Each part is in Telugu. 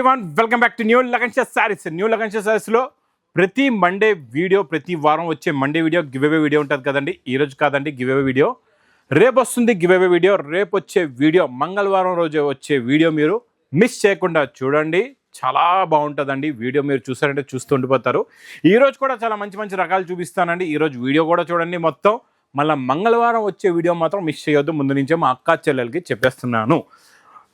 Everyone welcome back to new లగన్షియా సారీస్. న్యూ లగన్షియా సారీస్లో ప్రతి మండే వీడియో, ప్రతి వారం వచ్చే Monday video giveaway video ఉంటుంది కదండి. ఈరోజు కాదండి గివ్ అవే వీడియో, రేపు వస్తుంది గివ్ అవే వీడియో. రేపు వచ్చే వీడియో మంగళవారం రోజు వచ్చే వీడియో మీరు మిస్ చేయకుండా చూడండి, చాలా బాగుంటుందండి. వీడియో మీరు చూసారంటే చూస్తూ ఉండిపోతారు. ఈరోజు కూడా చాలా మంచి మంచి రకాలు చూపిస్తానండి. ఈరోజు వీడియో కూడా చూడండి మొత్తం. మళ్ళీ మంగళవారం వచ్చే వీడియో మాత్రం మిస్ చేయొద్దు. ముందు నుంచే మా అక్క చెల్లెలకి చెప్పేస్తున్నాను.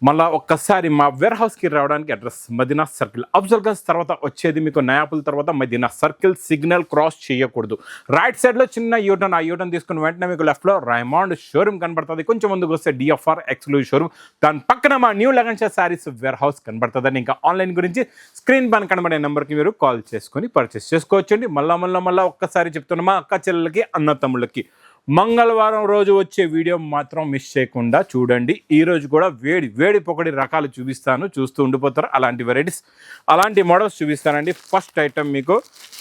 మళ్ళీ ఒక్కసారి మా వేర్ హౌస్కి రావడానికి అడ్రస్ మదీనా సర్కిల్, అఫ్జల్ గంజ్ తర్వాత వచ్చేది మీకు నయాపుల్ తర్వాత మదీనా సర్కిల్. సిగ్నల్ క్రాస్ చేయకూడదు. రైట్ సైడ్లో చిన్న యూటర్న్, ఆ యూటర్న్ తీసుకుని వెంటనే మీకు లెఫ్ట్లో రైమాండ్ షోరూమ్ కనబడుతుంది. కొంచెం ముందుకు వస్తే డిఎఫ్ఆర్ ఎక్స్క్లూజివ్ షోరూమ్, దాని పక్కన మా న్యూ లగన్షియా సారీస్ వేర్ హౌస్ కనబడుతుందండి. ఇంకా ఆన్లైన్ గురించి స్క్రీన్ పైన కనబడే నెంబర్కి మీరు కాల్ చేసుకొని పర్చేస్ చేసుకోవచ్చండి. మళ్ళీ ఒక్కసారి చెప్తున్నా మా అక్క చెల్లెలకి, అన్న తమ్ముళ్ళకి, మంగళవారం రోజు వచ్చే వీడియో మాత్రం మిస్ చేయకుండా చూడండి. ఈరోజు కూడా వేడి పొకడి రకాలు చూపిస్తాను, చూస్తూ ఉండిపోతారు. అలాంటి వెరైటీస్, అలాంటి మోడల్స్ చూపిస్తానండి. ఫస్ట్ ఐటమ్ మీకు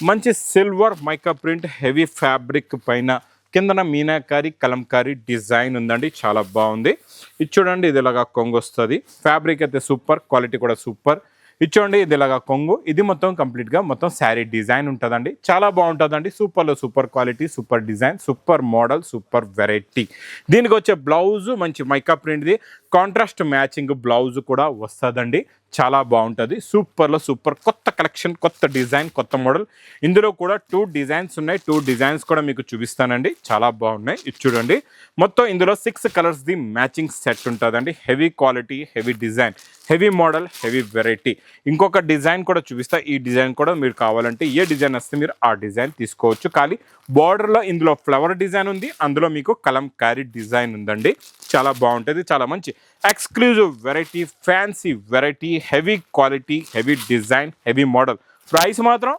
మంచి silver mica print heavy fabric పైన కిందన మీనాకారి కలంకారీ డిజైన్ ఉందండి, చాలా బాగుంది. ఇది చూడండి, ఇది ఇలాగా కొంగు వస్తుంది. ఫ్యాబ్రిక్ అయితే సూపర్, క్వాలిటీ కూడా సూపర్. ఇచ్చోండి, ఇది ఇలాగా కొంగు. ఇది మొత్తం కంప్లీట్గా మొత్తం శారీ డిజైన్ ఉంటుందండి, చాలా బాగుంటుందండి. సూపర్లో super quality, super design, super model, super variety. దీనికి వచ్చే బ్లౌజు మంచి మైకా ప్రింట్ది కాంట్రాస్ట్ మ్యాచింగ్ బ్లౌజ్ కూడా వస్తుందండి, చాలా బాగుంటుంది. సూపర్లో సూపర్ కొత్త కలెక్షన్, కొత్త డిజైన్, కొత్త మోడల్. ఇందులో కూడా 2 డిజైన్స్ ఉన్నాయి. 2 డిజైన్స్ కూడా మీకు చూపిస్తానండి, చాలా బాగున్నాయి. ఇది చూడండి, మొత్తం ఇందులో 6 కలర్స్ది మ్యాచింగ్ సెట్ ఉంటుందండి. Heavy quality, heavy design, heavy model, heavy variety. ఇంకొక డిజైన్ కూడా చూపిస్తా. ఈ డిజైన్ కూడా మీరు కావాలంటే ఏ డిజైన్ వస్తే మీరు ఆ డిజైన్ తీసుకోవచ్చు. కానీ బార్డర్లో ఇందులో ఫ్లవర్ డిజైన్ ఉంది, అందులో మీకు కలంకారీ డిజైన్ ఉందండి, చాలా బాగుంటుంది. చాలా మంచి exclusive variety, fancy variety, heavy quality, heavy design, heavy model. Price మాత్రం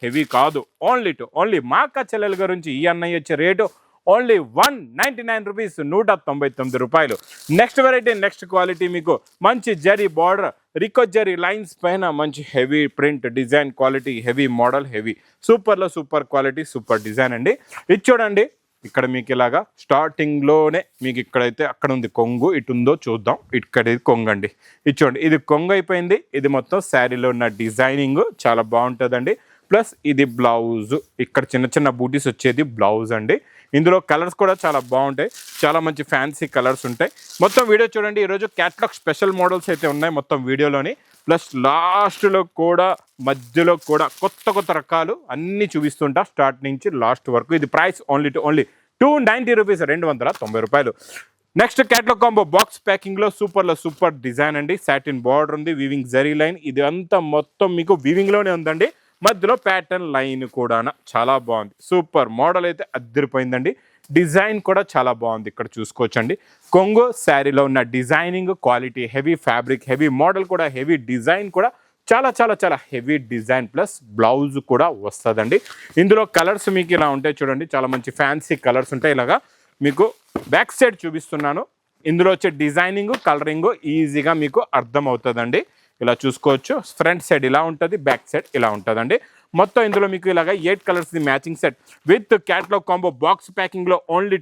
హెవీ కాదు, ఓన్లీ మా అక్క చెల్లెల గురించి ఈ అన్నయ్య వచ్చే రేటు ఓన్లీ 199 రూపీస్, 199 రూపాయలు. నెక్స్ట్ వెరైటీ, నెక్స్ట్ క్వాలిటీ మీకు మంచి జరీ బార్డర్, రికో జరీ లైన్స్ పైన మంచి heavy print design, quality, heavy model, heavy సూపర్లో సూపర్ క్వాలిటీ, సూపర్ డిజైన్ అండి. ఇది చూడండి, ఇక్కడ మీకు ఇలాగా స్టార్టింగ్లోనే మీకు ఇక్కడైతే అక్కడ ఉంది కొంగు, ఇటు ఉందో చూద్దాం. ఇక్కడ ఇది కొంగు అండి, ఇది చూడండి, ఇది కొంగు అయిపోయింది. ఇది మొత్తం శారీలో ఉన్న డిజైనింగ్ చాలా బాగుంటుందండి. ప్లస్ ఇది బ్లౌజ్, ఇక్కడ చిన్న చిన్న బూటీస్ వచ్చేది బ్లౌజ్ అండి. ఇందులో కలర్స్ కూడా చాలా బాగుంటాయి, చాలా మంచి ఫ్యాన్సీ కలర్స్ ఉంటాయి. మొత్తం వీడియో చూడండి. ఈరోజు క్యాటలాగ్ స్పెషల్ మోడల్స్ అయితే ఉన్నాయి మొత్తం వీడియోలోని. ప్లస్ లాస్ట్లో కూడా, మధ్యలో కూడా కొత్త రకాలు అన్నీ చూపిస్తుంటా, స్టార్ట్ నుంచి లాస్ట్ వరకు. ఇది ప్రైస్ ఓన్లీ 290 రూపీస్, 290 రూపాయలు. నెక్స్ట్ క్యాటలాగ్ కాంబో బాక్స్ ప్యాకింగ్లో సూపర్లో సూపర్ డిజైన్ అండి. సాటిన్ బార్డర్ ఉంది, వీవింగ్ జరీ లైన్, ఇది అంతా మొత్తం మీకు వీవింగ్లోనే ఉందండి. మధ్యలో ప్యాటర్న్ లైన్ కూడా చాలా బాగుంది. సూపర్ మోడల్ అయితే అద్దరిపోయిందండి. డిజైన్ కూడా చాలా బాగుంది, ఇక్కడ చూసుకోవచ్చండి. కొంగు శారీలో ఉన్న designing, quality, heavy fabric, heavy model కూడా, హెవీ డిజైన్ కూడా, చాలా హెవీ డిజైన్. ప్లస్ బ్లౌజ్ కూడా వస్తుందండి. ఇందులో కలర్స్ మీకు ఇలా ఉంటాయి చూడండి, చాలా మంచి ఫ్యాన్సీ కలర్స్ ఉంటాయి. ఇలాగా మీకు బ్యాక్ సైడ్ చూపిస్తున్నాను. ఇందులో వచ్చే డిజైనింగ్, కలరింగ్ ఈజీగా మీకు అర్థమవుతుందండి. ఇలా చూసుకోవచ్చు. ఫ్రంట్ సైడ్ ఇలా ఉంటుంది, బ్యాక్ సైడ్ ఇలా ఉంటుందండి. మొత్తం ఇందులో మీకు ఇలాగ 8 కలర్స్ది matching set with catalogue combo box ప్యాకింగ్లో ఓన్లీ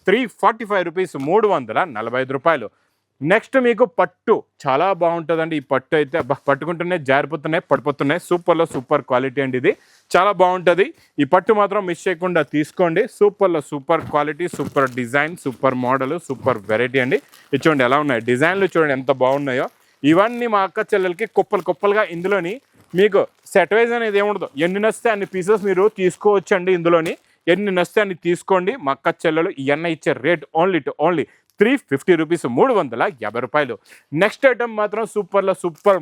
345 రూపీస్, 345 రూపాయలు. నెక్స్ట్ మీకు పట్టు, చాలా బాగుంటుందండి. ఈ పట్టు అయితే పట్టుకుంటున్నాయి, జారిపోతున్నాయి, పడిపోతున్నాయి. సూపర్లో సూపర్ క్వాలిటీ అండి, ఇది చాలా బాగుంటుంది. ఈ పట్టు మాత్రం మిస్ చేయకుండా తీసుకోండి. సూపర్లో super quality, super design, super model, super variety అండి. ఇది చూడండి ఎలా ఉన్నాయి డిజైన్లు, చూడండి ఎంత బాగున్నాయో. ఇవన్నీ మా అక్క చెల్లెలకి కుప్పలుగా. ఇందులోని మీకు సెట్ వైజ్ అనేది ఏముండదు, ఎన్ని నస్తే అన్ని పీసెస్ మీరు తీసుకోవచ్చండి. ఇందులోని ఎన్ని నస్తే అన్ని తీసుకోండి. మా అక్క చెల్లెలు ఇవన్నీ ఇచ్చే రేట్ ఓన్లీ 350 రూపీస్, 350 రూపాయలు. నెక్స్ట్ ఐటమ్ మాత్రం సూపర్లో సూపర్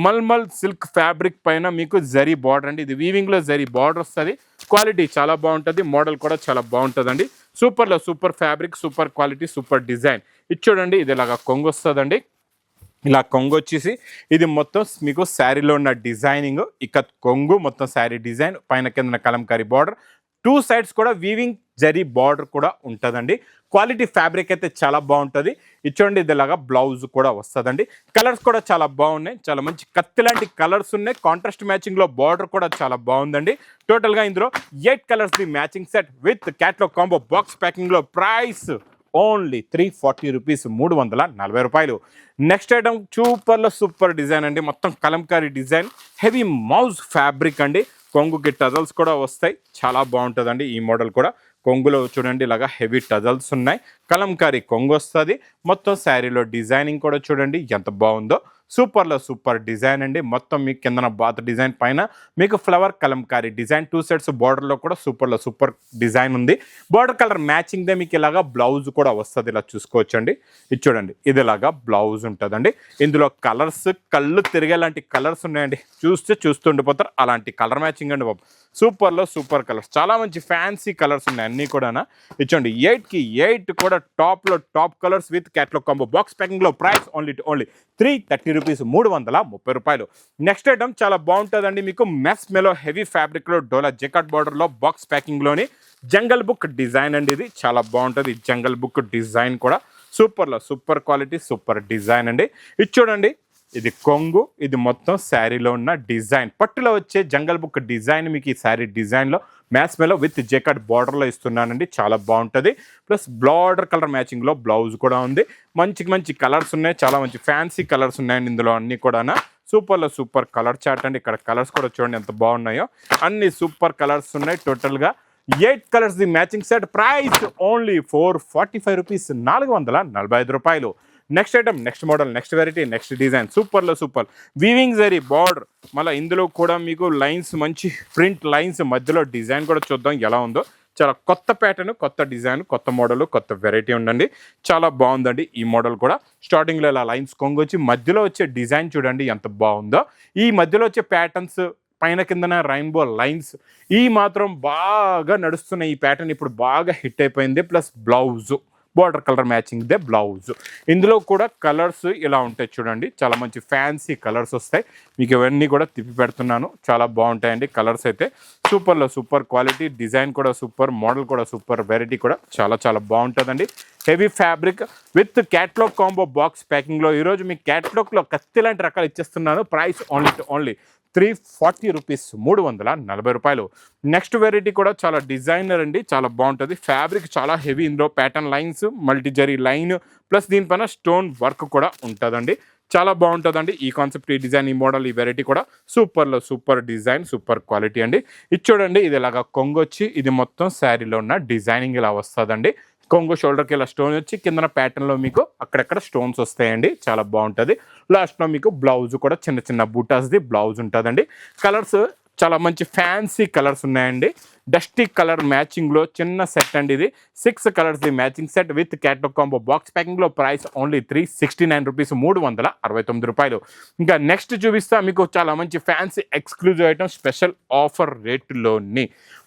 మల్మల్ సిల్క్ ఫ్యాబ్రిక్ పైన మీకు జరీ బార్డర్ అండి. ఇది వీవింగ్లో జరీ బార్డర్ వస్తుంది, క్వాలిటీ చాలా బాగుంటుంది, మోడల్ కూడా చాలా బాగుంటుందండి. సూపర్లో super fabric, super quality, super design. ఇది చూడండి, ఇది ఇలాగా కొంగు వస్తుందండి. ఇలా కొంగు వచ్చేసి ఇది మొత్తం మీకు శారీలో ఉన్న డిజైనింగ్, ఇక కొంగు మొత్తం శారీ డిజైన్, పైన కింద కలంకారీ బార్డర్, 2 సైడ్స్ కూడా వీవింగ్ జరీ బార్డర్ కూడా ఉంటుందండి. క్వాలిటీ ఫ్యాబ్రిక్ అయితే చాలా బాగుంటుంది. ఇచ్చోండి, ఇది ఇలాగా బ్లౌజ్ కూడా వస్తుందండి. కలర్స్ కూడా చాలా బాగున్నాయి, చాలా మంచి కత్తి లాంటి కలర్స్ ఉన్నాయి. కాంట్రాస్ట్ మ్యాచింగ్లో బార్డర్ కూడా చాలా బాగుందండి. టోటల్గా ఇందులో 8 కలర్స్ది matching set with catalogue combo box ప్యాకింగ్లో ప్రైస్ ఓన్లీ 340 రూపీస్, 340 రూపాయలు. నెక్స్ట్ ఐటమ్ సూపర్లో సూపర్ డిజైన్ అండి, మొత్తం కలంకారీ డిజైన్, హెవీ మౌజ్ ఫ్యాబ్రిక్ అండి. కొంగుకి టజల్స్ కూడా వస్తాయి, చాలా బాగుంటుందండి ఈ మోడల్ కూడా. కొంగులో చూడండి ఇలాగా హెవీ టజల్స్ ఉన్నాయి, కలంకారీ కొంగు వస్తుంది. మొత్తం శారీలో డిజైనింగ్ కూడా చూడండి ఎంత బాగుందో, సూపర్లో సూపర్ డిజైన్ అండి. మొత్తం మీకు కిందన బాత్ డిజైన్, పైన మీకు ఫ్లవర్ కలంకారీ డిజైన్, 2 సెట్స్ బార్డర్లో కూడా సూపర్లో సూపర్ డిజైన్ ఉంది. బార్డర్ కలర్ మ్యాచింగ్దే మీకు ఇలాగా బ్లౌజ్ కూడా వస్తుంది, ఇలా చూసుకోవచ్చండి. ఇది చూడండి, ఇది ఇలాగా బ్లౌజ్ ఉంటుందండి. ఇందులో కలర్స్ కళ్ళు తిరిగేలాంటి కలర్స్ ఉన్నాయండి, చూస్తుండిపోతారు అలాంటి కలర్ మ్యాచింగ్ అండి బాబు. సూపర్లో సూపర్ కలర్స్, చాలా మంచి ఫ్యాన్సీ కలర్స్ ఉన్నాయి అన్నీ కూడా. ఇచ్చండి 8కి 8 కూడా టాప్లో top colours with catalogue combo box ప్యాకింగ్లో. ప్రైస్ ఓన్లీ 330 రూపీస్, 330 రూపాయలు. నెక్స్ట్ ఐటమ్ చాలా బాగుంటుందండి, మీకు మెస్ మెలో హెవీ ఫ్యాబ్రిక్లో డోలా జెకాట్ బార్డర్లో బాక్స్ ప్యాకింగ్లోని జంగల్ బుక్ డిజైన్ అండి. ఇది చాలా బాగుంటుంది, జంగల్ బుక్ డిజైన్ కూడా సూపర్లో సూపర్ క్వాలిటీ, సూపర్ డిజైన్ అండి. ఇది చూడండి, ఇది కొంగు, ఇది మొత్తం శారీలో ఉన్న డిజైన్, పట్టులో వచ్చే జంగల్ బుక్ డిజైన్ మీకు ఈ శారీ డిజైన్లో మ్యాచ్ మేలో విత్ జెకాట్ బార్డర్లో ఇస్తున్నానండి, చాలా బాగుంటుంది. ప్లస్ బార్డర్ కలర్ మ్యాచింగ్లో బ్లౌజ్ కూడా ఉంది. మంచి మంచి కలర్స్ ఉన్నాయి, చాలా మంచి ఫ్యాన్సీ కలర్స్ ఉన్నాయండి ఇందులో అన్నీ కూడా. సూపర్లో సూపర్ కలర్ చార్ట్ అండి. ఇక్కడ కలర్స్ కూడా చూడండి ఎంత బాగున్నాయో, అన్ని సూపర్ కలర్స్ ఉన్నాయి. టోటల్గా 8 కలర్స్ ది matching set. Price only 445 rupees, 445 రూపాయలు. Next item, next model, next variety, next design, సూపర్లో సూపర్ వీవింగ్ జరీ బార్డర్. మళ్ళీ ఇందులో కూడా మీకు లైన్స్, మంచి ప్రింట్ లైన్స్ మధ్యలో డిజైన్ కూడా చూద్దాం ఎలా ఉందో. చాలా కొత్త ప్యాటర్న్, కొత్త డిజైన్, కొత్త మోడల్, కొత్త వెరైటీ ఉండండి, చాలా బాగుందండి ఈ మోడల్ కూడా. స్టార్టింగ్లో ఇలా లైన్స్ కొంగొచ్చి మధ్యలో వచ్చే డిజైన్ చూడండి ఎంత బాగుందో. ఈ మధ్యలో వచ్చే ప్యాటర్న్స్, పైన కిందన రెయిన్బో లైన్స్, ఈ మాత్రం బాగా నడుస్తున్న ఈ ప్యాటర్న్ ఇప్పుడు బాగా హిట్ అయిపోయింది. Plus blouse border colour matching they blouse. ఇందులో కూడా కలర్స్ ఇలా ఉంటాయి చూడండి, చాలా మంచి ఫ్యాన్సీ కలర్స్ వస్తాయి. మీకు ఇవన్నీ కూడా తిప్పి పెడుతున్నాను, చాలా బాగుంటాయండి కలర్స్ అయితే. సూపర్లో సూపర్ క్వాలిటీ, డిజైన్ కూడా సూపర్, మోడల్ కూడా సూపర్, వెరైటీ కూడా చాలా చాలా బాగుంటుందండి. Heavy fabric with catalogue combo box ప్యాకింగ్లో ఈరోజు మీకు క్యాట్లాగ్లో కత్తి లాంటి రకాలు ఇచ్చేస్తున్నాను. ప్రైస్ ఓన్లీ 340 రూపీస్, 340 రూపాయలు. నెక్స్ట్ వెరైటీ కూడా చాలా డిజైనర్ అండి, చాలా బాగుంటుంది. ఫ్యాబ్రిక్ చాలా హెవీ, ఇందులో pattern lines, multi zari line, plus దీనిపైన స్టోన్ వర్క్ కూడా ఉంటుందండి. చాలా బాగుంటుందండి ఈ కాన్సెప్ట్, ఈ డిజైన్, ఈ మోడల్, ఈ వెరైటీ కూడా సూపర్లో సూపర్ డిజైన్, సూపర్ క్వాలిటీ అండి. ఇది చూడండి, ఇది ఇలాగా కొంగొచ్చి ఇది మొత్తం శారీలో ఉన్న డిజైనింగ్ ఇలా వస్తుందండి. కొంగు షోల్డర్కి ఇలా స్టోన్ వచ్చి కిందన ప్యాటర్న్లో మీకు అక్కడక్కడ స్టోన్స్ వస్తాయండి, చాలా బాగుంటుంది. లాస్ట్లో మీకు బ్లౌజ్ కూడా చిన్న చిన్న బూటాస్ది బ్లౌజ్ ఉంటుందండి. కలర్స్ చాలా మంచి ఫ్యాన్సీ కలర్స్ ఉన్నాయండి. డస్టీ కలర్ మ్యాచింగ్లో చిన్న సెట్ అండి ఇది. 6 కలర్స్ ది matching set with catalogue combo box ప్యాకింగ్లో. ప్రైస్ ఓన్లీ 369 రూపీస్, 369 రూపాయలు. ఇంకా నెక్స్ట్ చూపిస్తా మీకు చాలా మంచి fancy exclusive item, special offer రేటులోని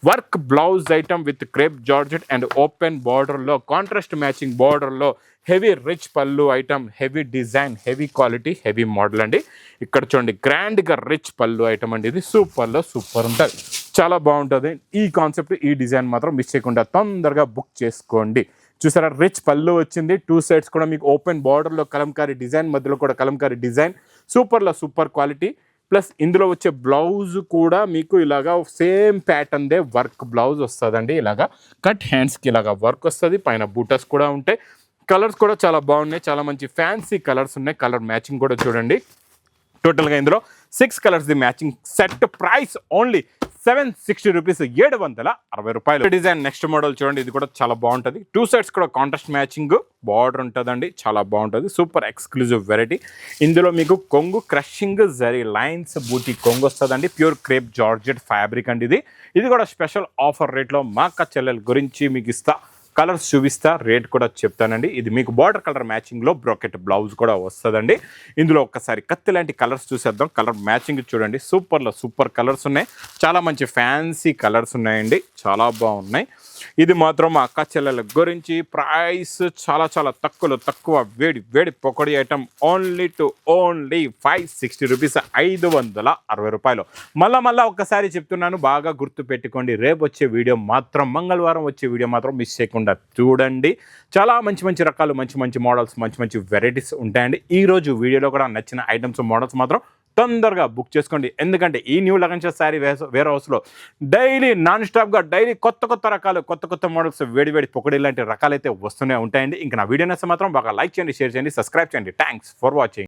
work blouse item with crepe georgette and open బార్డర్లో, కాంట్రాస్ట్ మ్యాచింగ్ బార్డర్లో, హెవీ రిచ్ పళ్ళు item, heavy design, heavy quality, heavy model అండి. ఇక్కడ చూడండి గ్రాండ్గా రిచ్ పళ్ళు ఐటమ్ అండి, ఇది సూపర్లో సూపర్ ఉంటుంది, చాలా బాగుంటుంది. ఈ కాన్సెప్ట్, ఈ డిజైన్ మాత్రం మిస్ చేయకుండా తొందరగా బుక్ చేసుకోండి. చూసారా, రిచ్ పళ్ళు వచ్చింది, 2 సైడ్స్ కూడా మీకు ఓపెన్ బార్డర్లో కలంకారీ డిజైన్, మధ్యలో కూడా కలంకారీ డిజైన్, సూపర్లో సూపర్ క్వాలిటీ. ప్లస్ ఇందులో వచ్చే బ్లౌజ్ కూడా మీకు ఇలాగా సేమ్ ప్యాటర్న్ దే వర్క్ బ్లౌజ్ వస్తుందండి. ఇలాగా కట్ హ్యాండ్స్కి ఇలాగా వర్క్ వస్తుంది, పైన బూటస్ కూడా ఉంటాయి. కలర్స్ కూడా చాలా బాగున్నాయి, చాలా మంచి ఫ్యాన్సీ కలర్స్ ఉన్నాయి. కలర్ మ్యాచింగ్ కూడా చూడండి. టోటల్గా ఇందులో 6 కలర్స్ ది matching set. Price only 760 rupees, 760 రూపాయలు. డిజైన్ నెక్స్ట్ మోడల్ చూడండి, ఇది కూడా చాలా బాగుంటుంది. 2 సైడ్స్ కూడా కాంట్రాస్ట్ మ్యాచింగ్ బార్డర్ ఉంటుందండి, చాలా బాగుంటుంది. Super exclusive variety. ఇందులో మీకు కొంగు క్రషింగ్ జరీ లైన్స్ బూటీ కొంగు వస్తుందండి. ప్యూర్ క్రేప్ జార్జెట్ ఫ్యాబ్రిక్ అండి ఇది. ఇది కూడా స్పెషల్ ఆఫర్ రేట్లో మా అక్క చెల్లెల గురించి మీకు ఇస్తా, కలర్స్ చూపిస్తా, రేట్ కూడా చెప్తానండి. ఇది మీకు బార్డర్ కలర్ మ్యాచింగ్లో బ్రోకెట్ బ్లౌజ్ కూడా వస్తుందండి. ఇందులో ఒక్కసారి కత్తి లాంటి కలర్స్ చూసేద్దాం. కలర్ మ్యాచింగ్ చూడండి, సూపర్లో సూపర్ కలర్స్ ఉన్నాయి, చాలా మంచి ఫ్యాన్సీ కలర్స్ ఉన్నాయండి, చాలా బాగున్నాయి. ఇది మాత్రం మా అక్క చెల్లెల గురించి. ప్రైస్ చాలా చాలా తక్కువ వేడి వేడి పొకడి ఐటమ్, ఓన్లీ 560 రూపీస్, 560 రూపాయలు. మళ్ళా ఒక్కసారి చెప్తున్నాను, బాగా గుర్తు పెట్టుకోండి. రేపు వచ్చే వీడియో మాత్రం, మంగళవారం వచ్చే వీడియో మాత్రం మిస్ చేయకుండా చూడండి. చాలా మంచి రకాలు, మంచి మోడల్స్, మంచి వెరైటీస్ ఉంటాయండి. ఈరోజు వీడియోలో కూడా నచ్చిన ఐటమ్స్, మోడల్స్ మాత్రం తొందరగా బుక్ చేసుకోండి. ఎందుకంటే ఈ న్యూ లగన్ షా శారీ వేర్ హౌస్లో డైలీ నాన్ స్టాప్గా డైలీ కొత్త రకాలు కొత్త మోడల్స్ వేడి పొకడి లాంటి రకాలైతే వస్తూనే ఉంటాయండి. ఇంకా నా వీడియో నచ్చితే మాత్రం బాగా లైక్ చేయండి, షేర్ చేయండి, సబ్స్క్రైబ్ చేయండి. Thanks for watching.